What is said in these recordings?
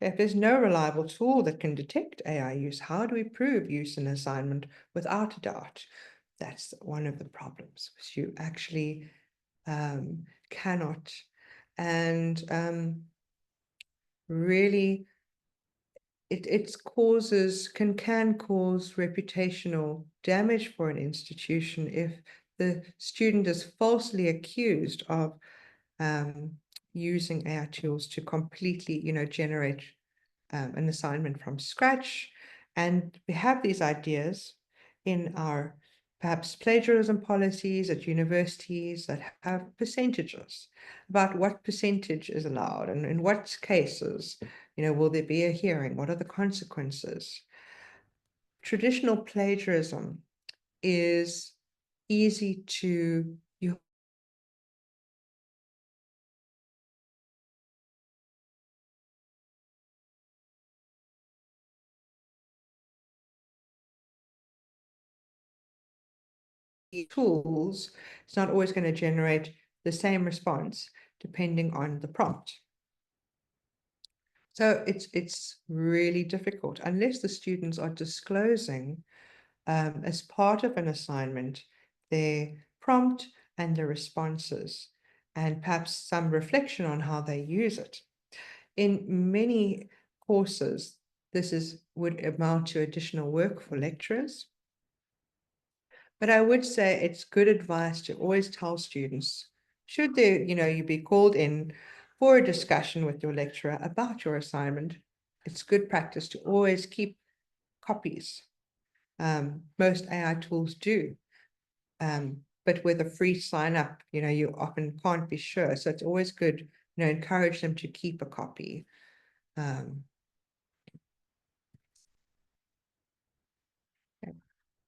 Okay, if there's no reliable tool that can detect AI use, how do we prove use in assignment without a doubt? That's one of the problems, because you actually cannot. And really, it can cause reputational damage for an institution if the student is falsely accused of using AI tools to completely, generate an assignment from scratch. And we have these ideas in our perhaps plagiarism policies at universities that have percentages about what percentage is allowed and in what cases, will there be a hearing? What are the consequences? Traditional plagiarism is easy to, you tools, it's not always going to generate the same response depending on the prompt. So it's really difficult unless the students are disclosing as part of an assignment their prompt and the responses, and perhaps some reflection on how they use it. In many courses, would amount to additional work for lecturers. But I would say it's good advice to always tell students, should there, you be called in for a discussion with your lecturer about your assignment, it's good practice to always keep copies. Most AI tools do. But with a free sign up, you often can't be sure. So it's always good, encourage them to keep a copy.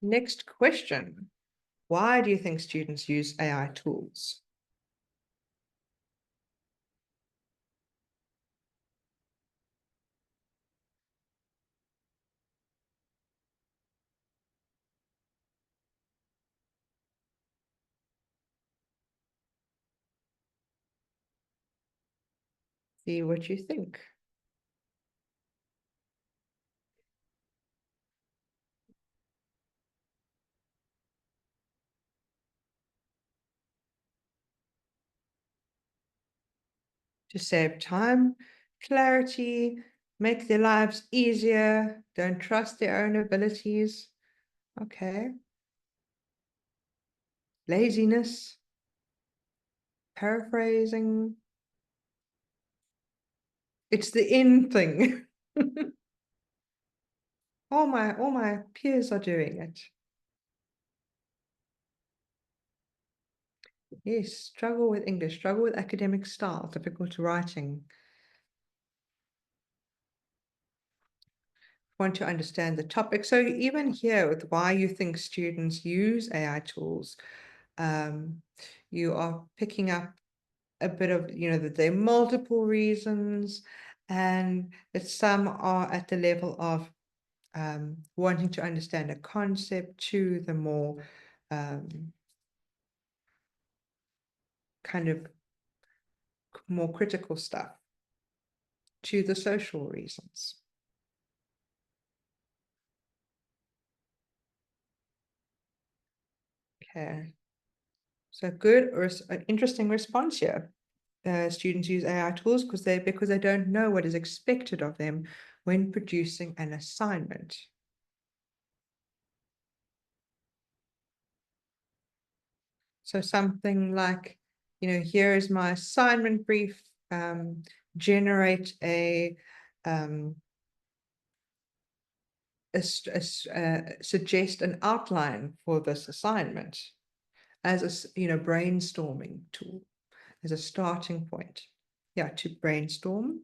Next question. Why do you think students use AI tools? See what you think. To save time, clarity, make their lives easier, don't trust their own abilities. Okay. Laziness, paraphrasing. It's the in thing. all my peers are doing it. Yes, struggle with English, struggle with academic style, difficult writing. Want to understand the topic. So even here with why you think students use AI tools, you are picking up a bit of, that there are multiple reasons, and that some are at the level of wanting to understand a concept, to the more kind of more critical stuff, to the social reasons. Okay. So good or an interesting response here. Students use AI tools because they don't know what is expected of them when producing an assignment. So something like, here is my assignment brief, generate suggest an outline for this assignment as a brainstorming tool, as a starting point. Yeah, to brainstorm.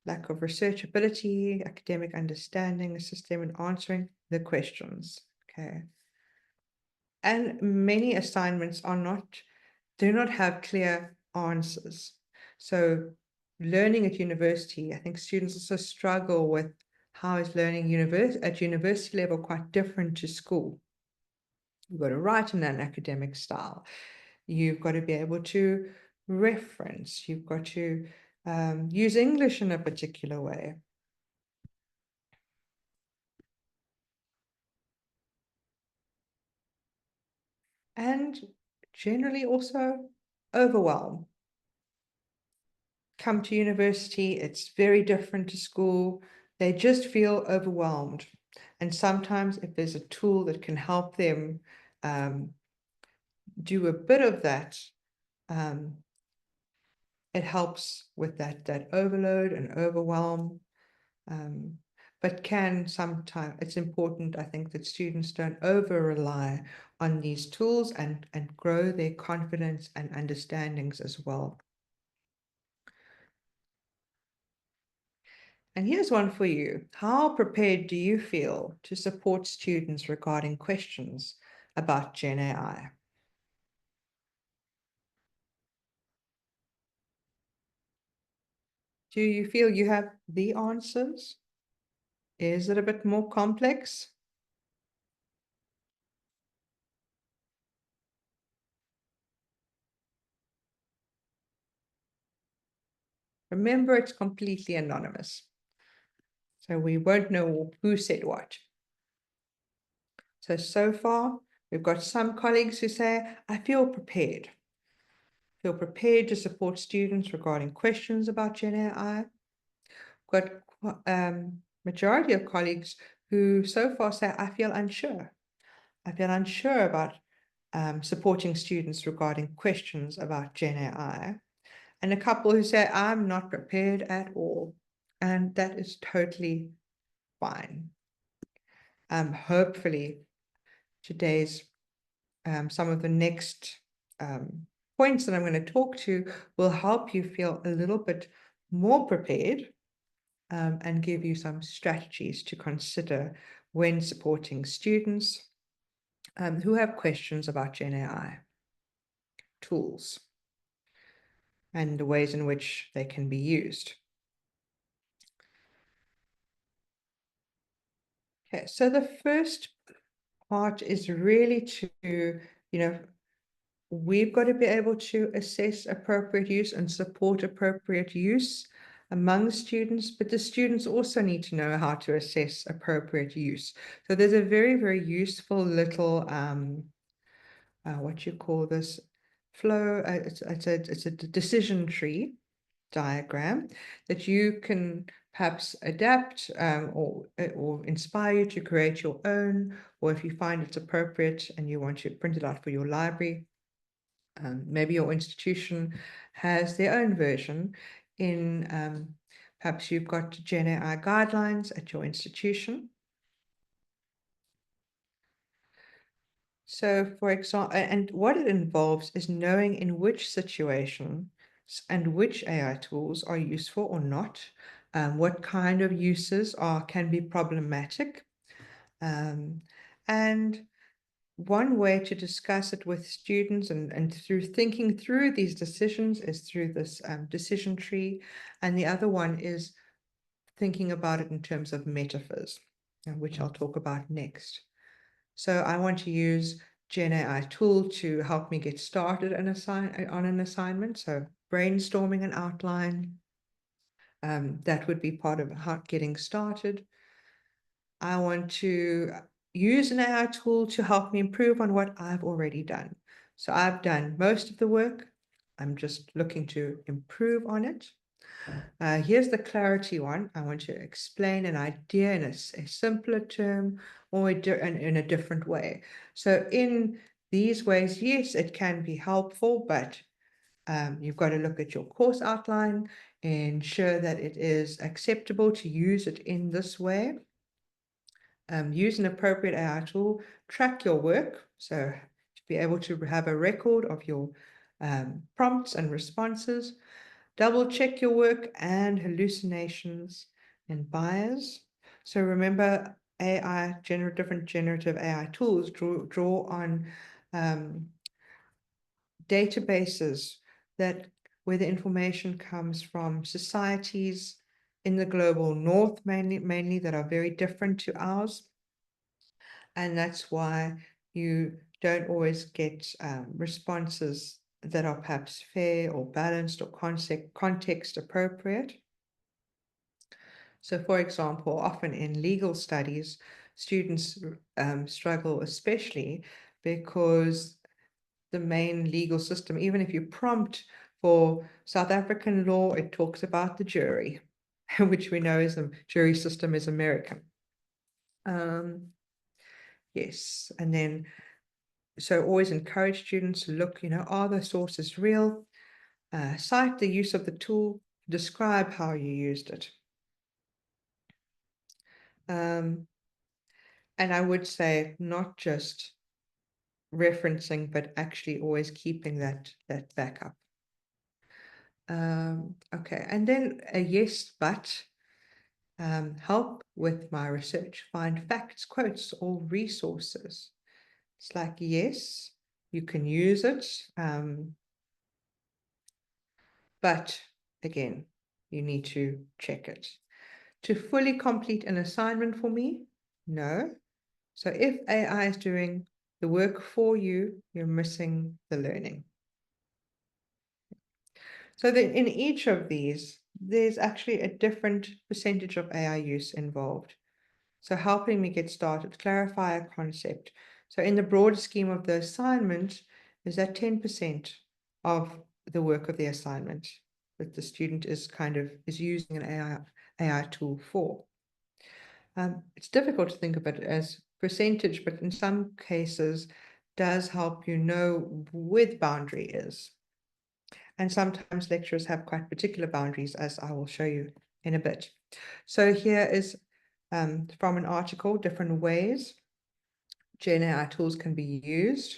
Lack of research ability, academic understanding, system in answering the questions. Okay. And many assignments do not have clear answers. So learning at university, I think students also struggle with how is learning at university level quite different to school. You've got to write in an academic style. You've got to be able to reference. You've got to use English in a particular way. And generally also overwhelm. Come to university, it's very different to school. They just feel overwhelmed. And sometimes if there's a tool that can help them do a bit of that, um, it helps with that overload and overwhelm. But can sometimes, it's important, I think, that students don't over-rely on these tools and grow their confidence and understandings as well. And here's one for you. How prepared do you feel to support students regarding questions about GenAI? Do you feel you have the answers? Is it a bit more complex? Remember, it's completely anonymous. So we won't know who said what. So far, we've got some colleagues who say, I feel prepared. Feel prepared to support students regarding questions about GenAI. Got majority of colleagues who so far say, I feel unsure. I feel unsure about supporting students regarding questions about GenAI. And a couple who say, I'm not prepared at all. And that is totally fine. Hopefully, today's some of the next points that I'm going to talk to will help you feel a little bit more prepared and give you some strategies to consider when supporting students who have questions about GenAI tools and the ways in which they can be used. Okay, so the first part is really to, we've got to be able to assess appropriate use and support appropriate use among students, but the students also need to know how to assess appropriate use. So there's a very, very useful little, what you call this, flow, it's a decision tree diagram that you can perhaps adapt or inspire you to create your own, or if you find it's appropriate and you want to print it out for your library, maybe your institution has their own version in, perhaps you've got GenAI guidelines at your institution. So for example, and what it involves is knowing in which situation and which AI tools are useful or not, what kind of uses can be problematic. And one way to discuss it with students and through thinking through these decisions is through this decision tree. And the other one is thinking about it in terms of metaphors, which I'll talk about next. So I want to use GenAI tool to help me get started on an assignment. So brainstorming an outline, that would be part of getting started. I want to use an AI tool to help me improve on what I've already done. So I've done most of the work. I'm just looking to improve on it. Here's the clarity one. I want to explain an idea in a simpler term or in a different way. So in these ways, yes, it can be helpful, but you've got to look at your course outline, ensure that it is acceptable to use it in this way. Use an appropriate AI tool, track your work. So to be able to have a record of your prompts and responses. Double check your work and hallucinations and bias. So remember, different generative AI tools draw on databases where the information comes from societies in the global north, mainly that are very different to ours. And that's why you don't always get responses that are perhaps fair or balanced or context appropriate. So, for example, often in legal studies, students struggle especially because the main legal system, even if you prompt for South African law, it talks about the jury, which we know is the jury system is American. Yes, and then so always encourage students to look, are the sources real? Cite the use of the tool, describe how you used it. And I would say not just referencing, but actually always keeping that backup. Okay, and then a yes, but help with my research, find facts, quotes, or resources. It's like, yes, you can use it, but again, you need to check it. To fully complete an assignment for me? No. So if AI is doing the work for you, you're missing the learning. So that in each of these, there's actually a different percentage of AI use involved. So helping me get started, clarify a concept. So in the broader scheme of the assignment, is that 10% of the work of the assignment that the student is using an AI tool for. It's difficult to think of it as percentage, but in some cases does help you know where the boundary is. And sometimes lecturers have quite particular boundaries, as I will show you in a bit. So here is from an article, different ways GenAI tools can be used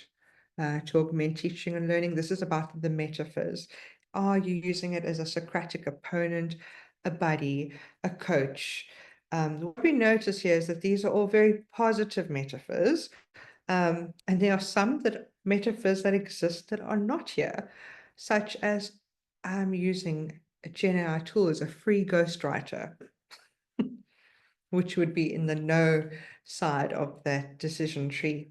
to augment teaching and learning. This is about the metaphors. Are you using it as a Socratic opponent, a buddy, a coach? What we notice here is that these are all very positive metaphors. And there are some metaphors that exist that are not here, such as I'm using a GenAI tool as a free ghostwriter, which would be in the no side of that decision tree.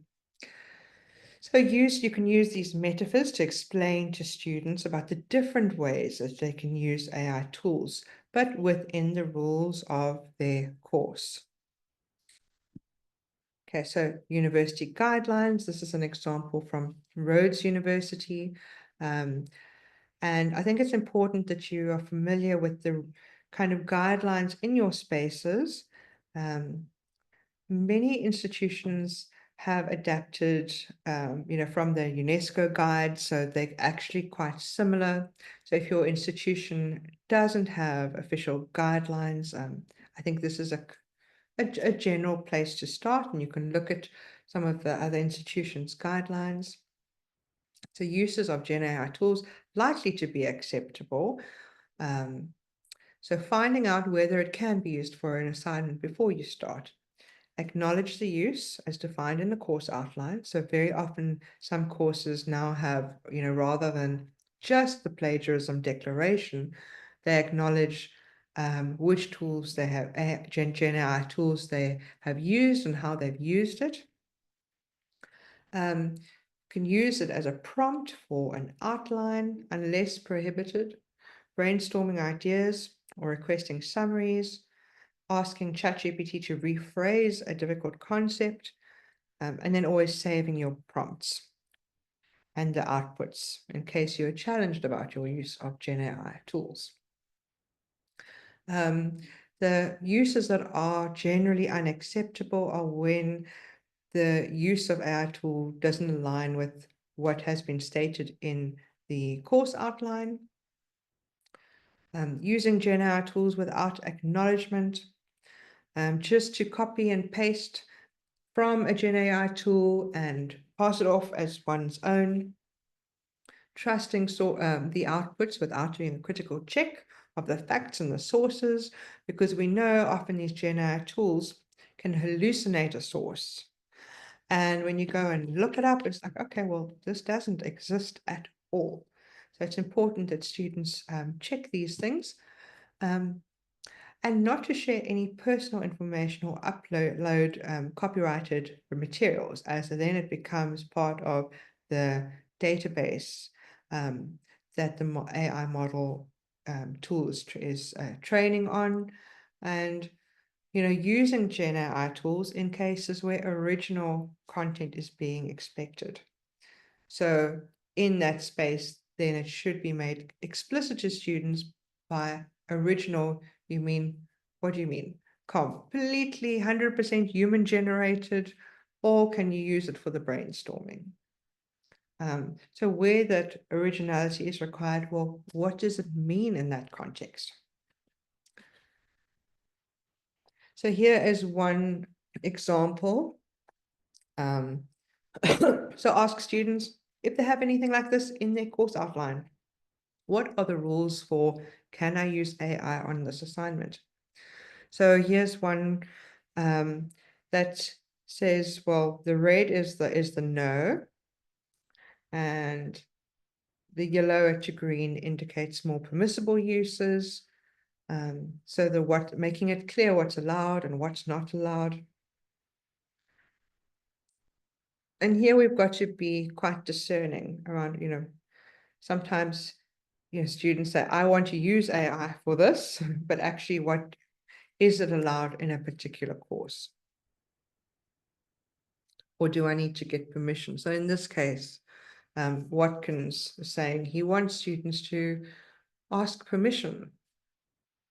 So you can use these metaphors to explain to students about the different ways that they can use AI tools, but within the rules of their course. Okay, so university guidelines. This is an example from Rhodes University. And I think it's important that you are familiar with the kind of guidelines in your spaces. Many institutions have adapted, from the UNESCO guide, so they're actually quite similar. So if your institution doesn't have official guidelines, I think this is a general place to start, and you can look at some of the other institutions' guidelines. So uses of GenAI tools likely to be acceptable. So finding out whether it can be used for an assignment before you start. Acknowledge the use as defined in the course outline. So very often some courses now have, rather than just the plagiarism declaration, they acknowledge which tools they have, GenAI tools they have used and how they've used it. Can use it as a prompt for an outline unless prohibited, brainstorming ideas or requesting summaries, asking ChatGPT to rephrase a difficult concept, and then always saving your prompts and the outputs in case you're challenged about your use of GenAI tools. The uses that are generally unacceptable are when the use of AI tool doesn't align with what has been stated in the course outline. Using GenAI tools without acknowledgement, just to copy and paste from a GenAI tool and pass it off as one's own. Trusting the outputs without doing a critical check of the facts and the sources, because we know often these GenAI tools can hallucinate a source. And when you go and look it up, it's like, okay, well, this doesn't exist at all. So it's important that students check these things. And not to share any personal information or upload copyrighted materials, as then it becomes part of the database um, that the AI model tool is training on, and using Gen AI tools in cases where original content is being expected. So in that space, then it should be made explicit to students by original. You mean, what do you mean? Completely 100% human generated, or can you use it for the brainstorming? So where that originality is required, well, what does it mean in that context? So here is one example. Um, so ask students if they have anything like this in their course outline. What are the rules for can I use AI on this assignment? So here's one that says, well, the red is the no, and the yellow to green indicates more permissible uses. So making it clear what's allowed and what's not allowed. And here we've got to be quite discerning around, sometimes, students say, I want to use AI for this, but actually what is it allowed in a particular course? Or do I need to get permission? So in this case, Watkins is saying he wants students to ask permission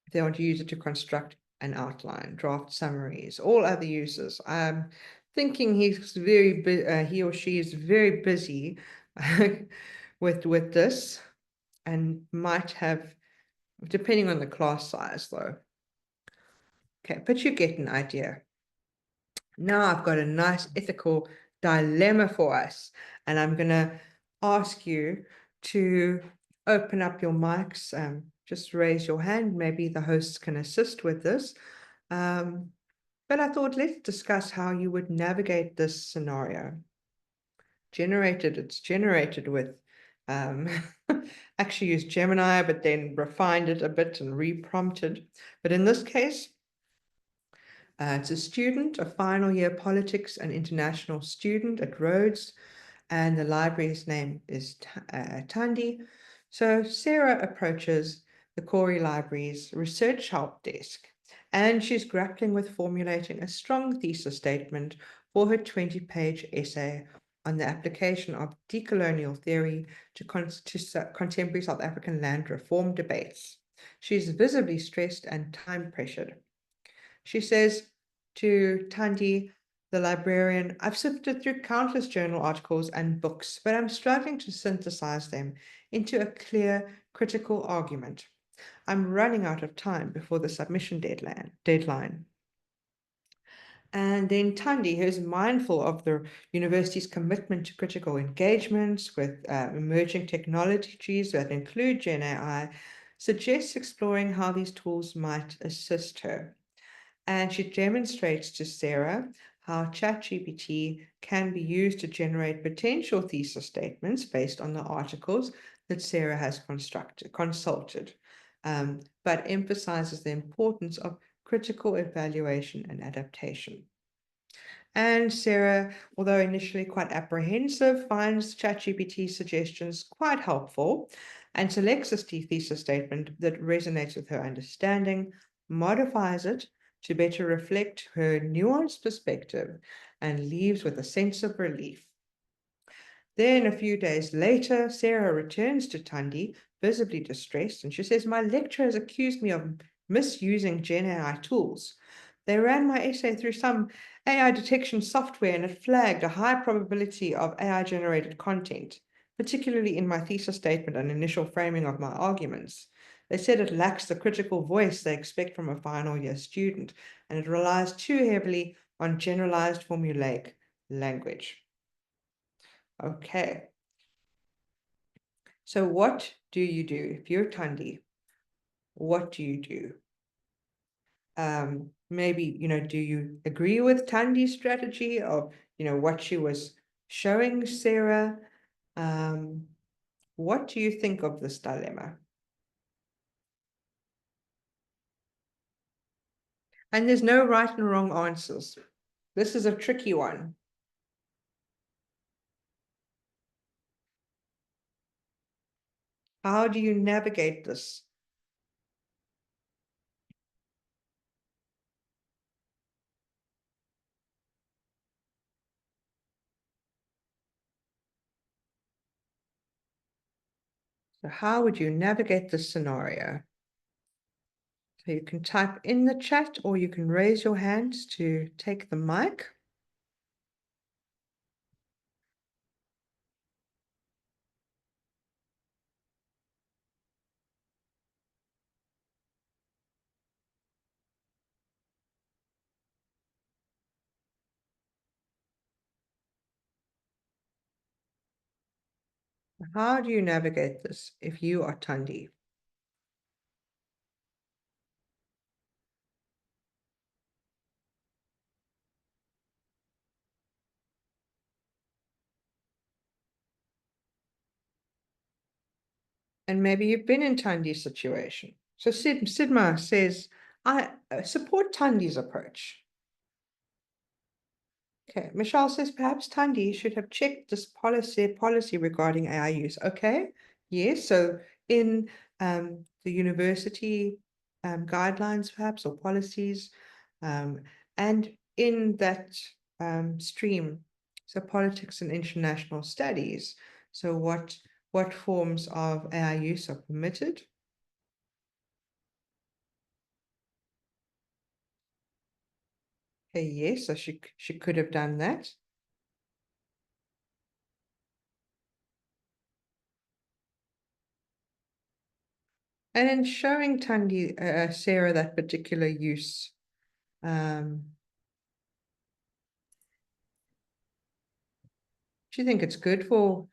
if they want to use it to construct an outline, draft summaries, all other uses. I'm thinking he or she is very busy with this, and might have, depending on the class size though. Okay, but you get an idea. Now I've got a nice ethical dilemma for us, and I'm going to ask you to open up your mics. Just raise your hand. Maybe the hosts can assist with this. But I thought let's discuss how you would navigate this scenario. It's generated with, actually used Gemini, but then refined it a bit and reprompted. But in this case, it's a student, a final year politics and international student at Rhodes, and the library's name is Tandy. So Sarah approaches the Corey Library's research help desk, and she's grappling with formulating a strong thesis statement for her 20-page essay on the application of decolonial theory to contemporary South African land reform debates. She's visibly stressed and time-pressured. She says to Tandy, the librarian, I've sifted through countless journal articles and books, but I'm struggling to synthesize them into a clear, critical argument. I'm running out of time before the submission deadline. And then Tandy, who's mindful of the university's commitment to critical engagements with emerging technologies that include GenAI, suggests exploring how these tools might assist her. And she demonstrates to Sarah how ChatGPT can be used to generate potential thesis statements based on the articles that Sarah has consulted, but emphasizes the importance of critical evaluation and adaptation. And Sarah, although initially quite apprehensive, finds ChatGPT's suggestions quite helpful and selects a thesis statement that resonates with her understanding, modifies it to better reflect her nuanced perspective, and leaves with a sense of relief. Then a few days later, Sarah returns to Tandy, visibly distressed, and she says, my lecturer has accused me of misusing GenAI tools. They ran my essay through some AI detection software, and it flagged a high probability of AI-generated content, particularly in my thesis statement and initial framing of my arguments. They said it lacks the critical voice they expect from a final year student, and it relies too heavily on generalized formulaic language. Okay. So what do you do if you're Tandy? What do you do? Maybe, do you agree with Tandy's strategy of, what she was showing Sarah? What do you think of this dilemma? And there's no right and wrong answers. This is a tricky one. How do you navigate this? So how would you navigate this scenario? So you can type in the chat or you can raise your hands to take the mic. How do you navigate this if you are Tundi? And maybe you've been in Tandi's situation. So Sidma says, I support Tandi's approach. Okay, Michelle says perhaps Tandi should have checked this policy regarding AI use. Okay, yes. So in the university guidelines, perhaps, or policies, and in that stream, so politics and international studies. So what forms of AI use are permitted? Okay, yes. So she could have done that. And in showing Tandi, Sarah, that particular use, do you think it's good for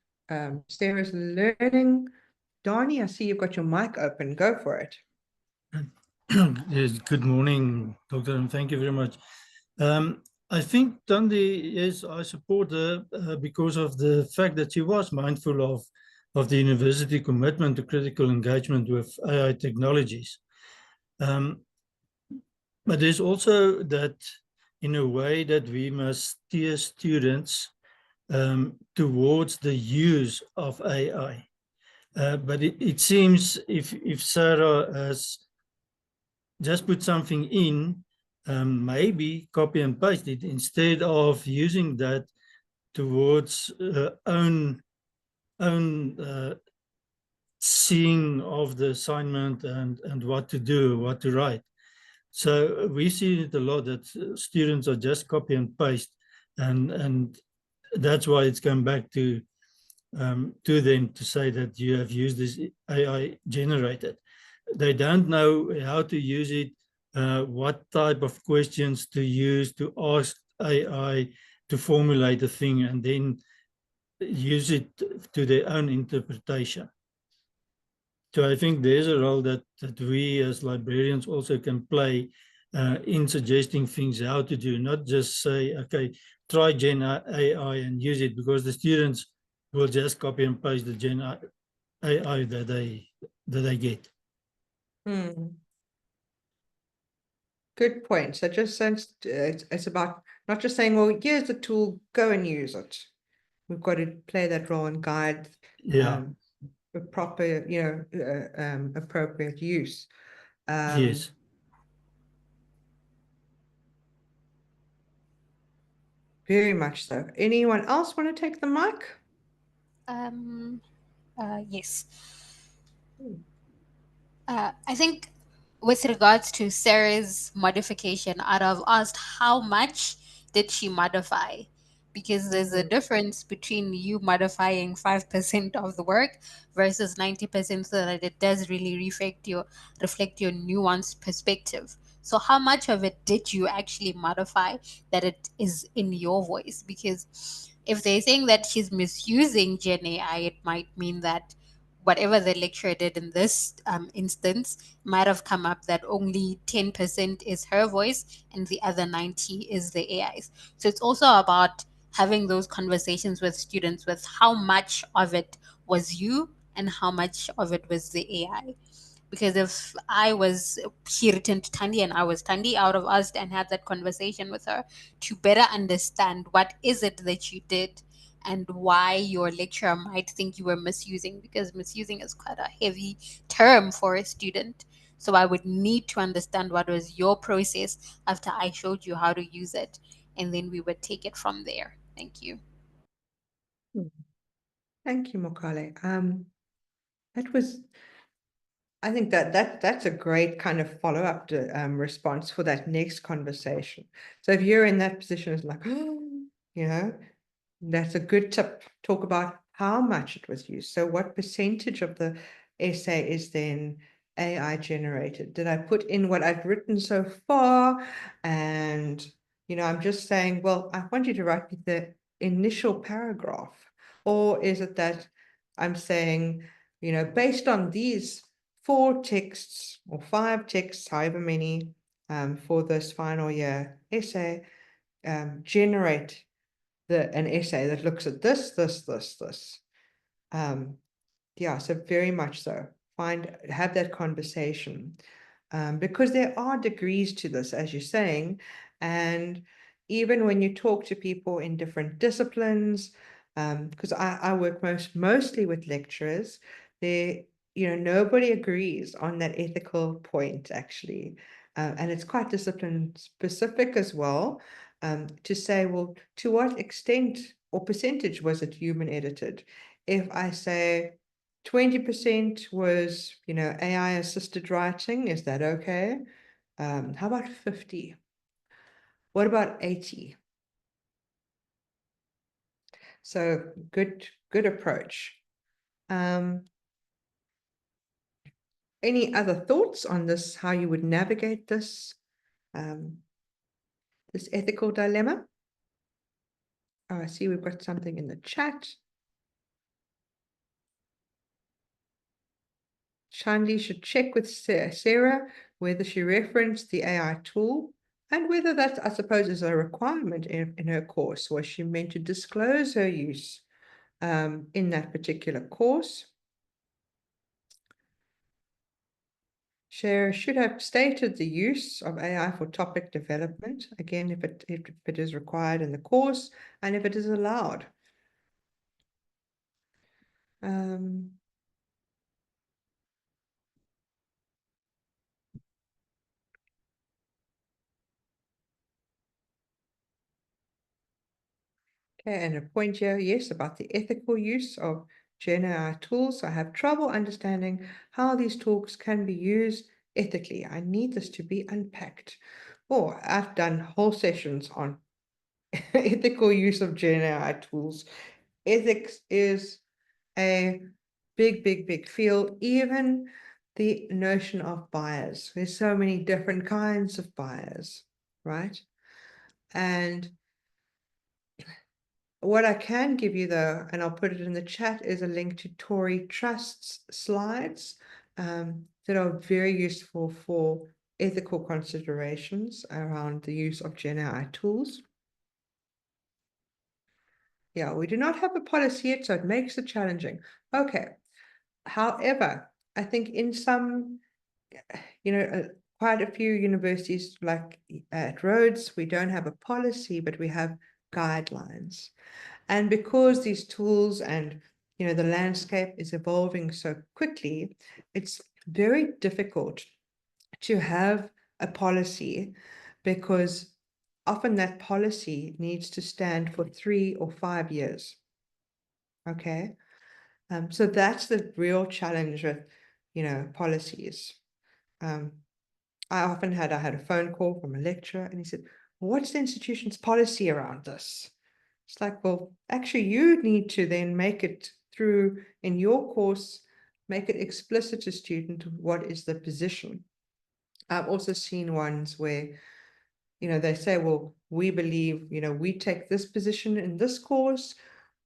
Sarah's learning? Donnie, I see you've got your mic open. Go for it. Yes, good morning, Doctor, and thank you very much. I think Tandy, yes, I support her because of the fact that she was mindful of the university commitment to critical engagement with AI technologies. But there's also that, in a way, that we must steer students towards the use of AI. But it seems if Sarah has just put something in, maybe copy and paste it instead of using that towards own seeing of the assignment and what to do, what to write. So we see it a lot that students are just copy and paste, and that's why it's come back to them to say that you have used this AI generated. They don't know how to use it, what type of questions to use to ask AI to formulate a thing and then use it to their own interpretation. So I think there's a role that we as librarians also can play in suggesting things how to do, not just say, okay, try Gen AI and use it, because the students will just copy and paste the Gen AI that they get. Good point. So just since it's about not just saying, well, here's the tool, go and use it. We've got to play that role and guide Yeah. a proper, appropriate use. Yes. Very much so. Anyone else want to take the mic? Yes. I think with regards to Sarah's modification, I'd have asked how much did she modify? Because there's a difference between you modifying 5% of the work versus 90% so that it does really reflect your nuanced perspective. So how much of it did you actually modify that it is in your voice? Because if they're saying that she's misusing Gen AI, it might mean that whatever the lecturer did in this instance might have come up that only 10% is her voice and the other 90 is the AI's. So it's also about having those conversations with students with how much of it was you and how much of it was the AI. Because if I was she returned to Tandy and I was Tandy, I would have asked and had that conversation with her to better understand what is it that you did and why your lecturer might think you were misusing, because misusing is quite a heavy term for a student. So I would need to understand what was your process after I showed you how to use it, and then we would take it from there. Thank you. Thank you, Mokale. That was, I think that's a great kind of follow-up to response for that next conversation. So if you're in that position, it's like, you know, that's a good tip. Talk about how much it was used. So what percentage of the essay is then AI generated? Did I put in what I've written so far? And, I'm just saying, well, I want you to write me the initial paragraph. Or is it that I'm saying, based on these 4 texts or 5 texts, however many, for this final year essay, generate an essay that looks at this, this, this, this. Yeah, so very much so. Have that conversation. Because there are degrees to this, as you're saying, and even when you talk to people in different disciplines, because I work mostly with lecturers, nobody agrees on that ethical point, actually. And it's quite discipline specific as well, to say, well, to what extent or percentage was it human edited? If I say 20% was, AI assisted writing, is that okay? How about 50? What about 80? So good approach. Any other thoughts on this, how you would navigate this, this ethical dilemma? Oh, I see we've got something in the chat. Shandy should check with Sarah whether she referenced the AI tool and whether that, I suppose, is a requirement in her course. Was she meant to disclose her use in that particular course? Sarah should have stated the use of AI for topic development, again, if it is required in the course and if it is allowed. Okay, and a point here, yes, about the ethical use of GenAI tools. I have trouble understanding how these tools can be used ethically. I need this to be unpacked. Or I've done whole sessions on ethical use of GenAI tools. Ethics is a big, big, big field. Even the notion of bias. There's so many different kinds of bias, right? And what I can give you, though, and I'll put it in the chat, is a link to Tori Trust's slides that are very useful for ethical considerations around the use of GenAI tools. Yeah, we do not have a policy yet, so it makes it challenging. Okay. However, I think in some, quite a few universities, like at Rhodes, we don't have a policy, but we have guidelines. And because these tools and the landscape is evolving so quickly, it's very difficult to have a policy, because often that policy needs to stand for 3 or 5 years. Okay. So that's the real challenge with, policies. I had a phone call from a lecturer and he said, well, what's the institution's policy around this? It's like, well, actually, you need to then make it through in your course, make it explicit to student what is the position. I've also seen ones where, they say, well, we believe, we take this position in this course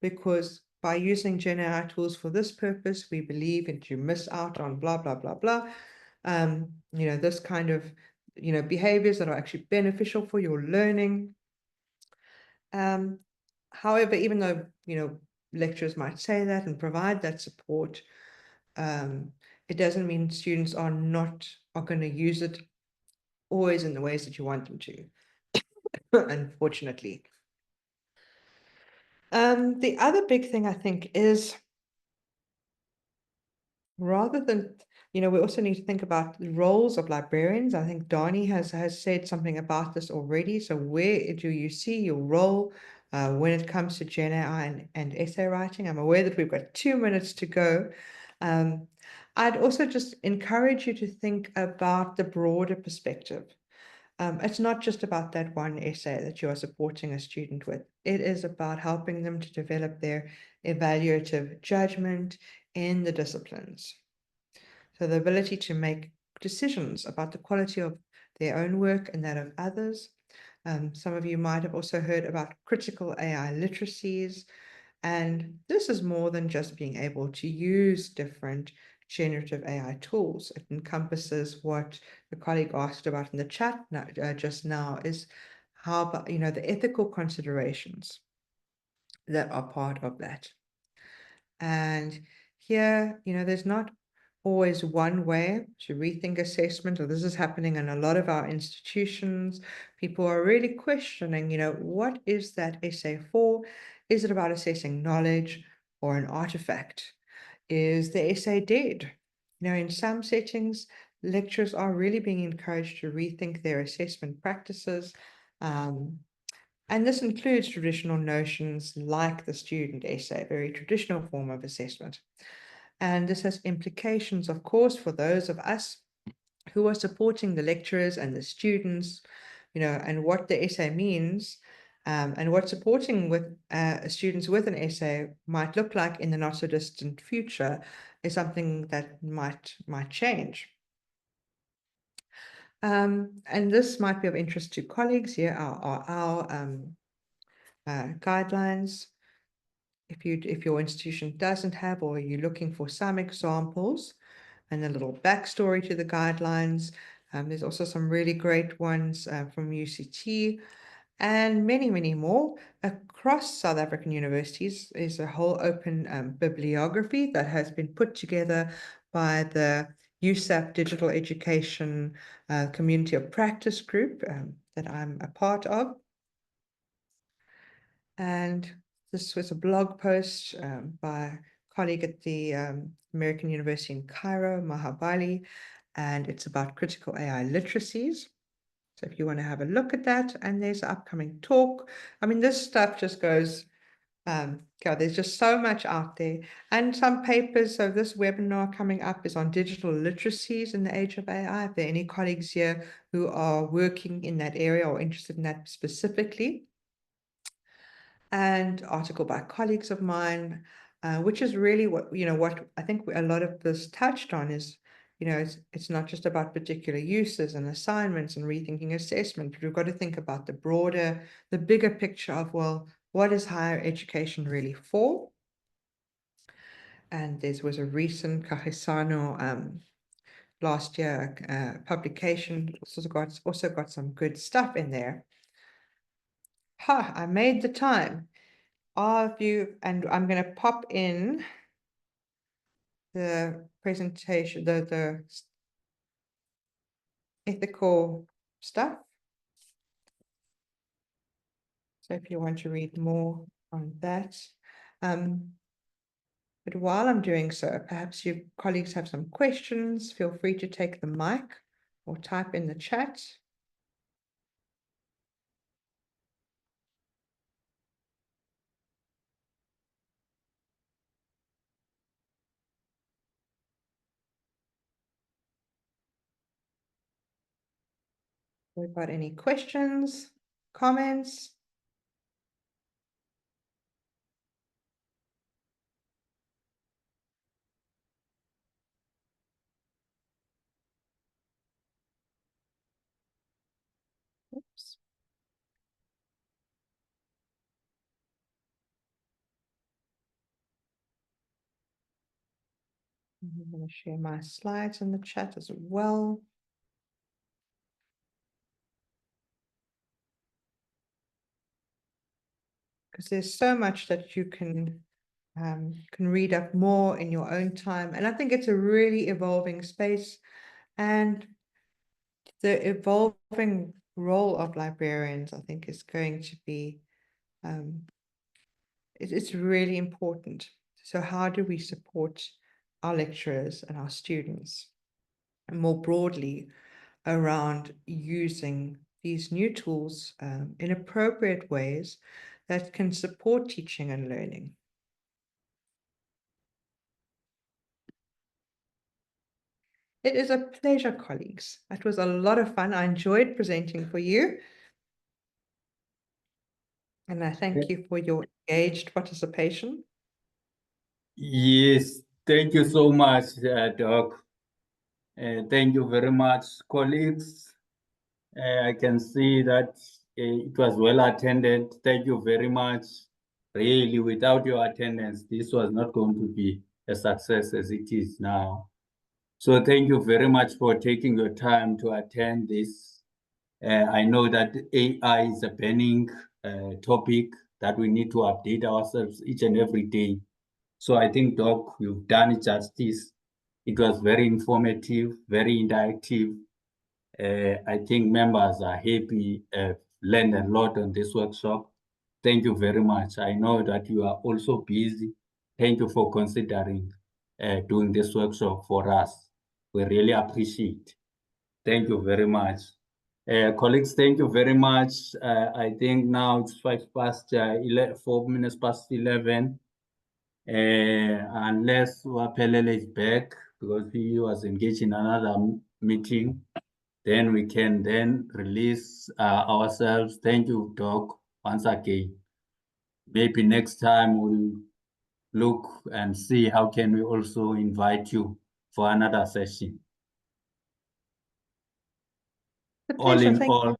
because by using GenAI tools for this purpose, we believe that you miss out on blah, blah, blah, blah. This kind of, behaviors that are actually beneficial for your learning. However, even though, lecturers might say that and provide that support, it doesn't mean students are going to use it always in the ways that you want them to, unfortunately. The other big thing I think is, rather than, we also need to think about the roles of librarians. I think Dani has said something about this already. So where do you see your role when it comes to GenAI and essay writing? I'm aware that we've got 2 minutes to go. I'd also just encourage you to think about the broader perspective. It's not just about that one essay that you are supporting a student with. It is about helping them to develop their evaluative judgment in the disciplines. So the ability to make decisions about the quality of their own work and that of others. Some of you might have also heard about critical AI literacies. And this is more than just being able to use different generative AI tools. It encompasses what the colleague asked about in the chat just now, is how about, the ethical considerations that are part of that. And here, there's not always one way to rethink assessment, or this is happening in a lot of our institutions. People are really questioning, what is that essay for? Is it about assessing knowledge or an artifact? Is the essay dead? In some settings, lecturers are really being encouraged to rethink their assessment practices. And this includes traditional notions like the student essay, a very traditional form of assessment. And this has implications, of course, for those of us who are supporting the lecturers and the students, and what the essay means, and what supporting with students with an essay might look like in the not so distant future is something that might change. And this might be of interest to colleagues. Here are our guidelines. If your institution doesn't have, or you're looking for some examples and a little backstory to the guidelines, there's also some really great ones from UCT and many, many more. Across South African universities is a whole open bibliography that has been put together by the USAP Digital Education Community of Practice group that I'm a part of. And this was a blog post by a colleague at the American University in Cairo, Mahabali, and it's about critical AI literacies. So if you want to have a look at that, and there's an upcoming talk. I mean, this stuff just goes, God, there's just so much out there. And some papers, so this webinar coming up is on digital literacies in the age of AI. If there are any colleagues here who are working in that area or interested in that specifically, and article by colleagues of mine, which is really what I think a lot of this touched on is, it's not just about particular uses and assignments and rethinking assessment, but we've got to think about the bigger picture of, well, what is higher education really for? And there was a recent Kahisano last year publication, also got some good stuff in there. I made the time. All of you, and I'm going to pop in the presentation, the ethical stuff. So if you want to read more on that. But while I'm doing so, perhaps your colleagues have some questions. Feel free to take the mic or type in the chat. We've got any questions, comments? Oops. I'm going to share my slides in the chat as well. Because there's so much that you can read up more in your own time. And I think it's a really evolving space. And the evolving role of librarians, I think, is going to be it's really important. So how do we support our lecturers and our students, and more broadly, around using these new tools in appropriate ways that can support teaching and learning? It is a pleasure, colleagues. It was a lot of fun. I enjoyed presenting for you. And I thank you for your engaged participation. Yes, thank you so much, Doc. Thank you very much, colleagues. I can see that it was well attended. Thank you very much. Really, without your attendance, this was not going to be a success as it is now. So thank you very much for taking your time to attend this. I know that AI is a burning topic that we need to update ourselves each and every day. So I think, Doc, you've done it justice. It was very informative, very interactive. I think members are happy, learned a lot on this workshop. Thank you very much. I know that you are also busy. Thank you for considering doing this workshop for us. We really appreciate. Thank you very much. Colleagues, thank you very much. I think now it's 4 minutes past 11. Unless Wapelele is back because he was engaged in another meeting, then we can then release ourselves. Thank you, Doc, once again. Maybe next time we'll look and see how can we also invite you for another session. The All pleasure. in Thank all,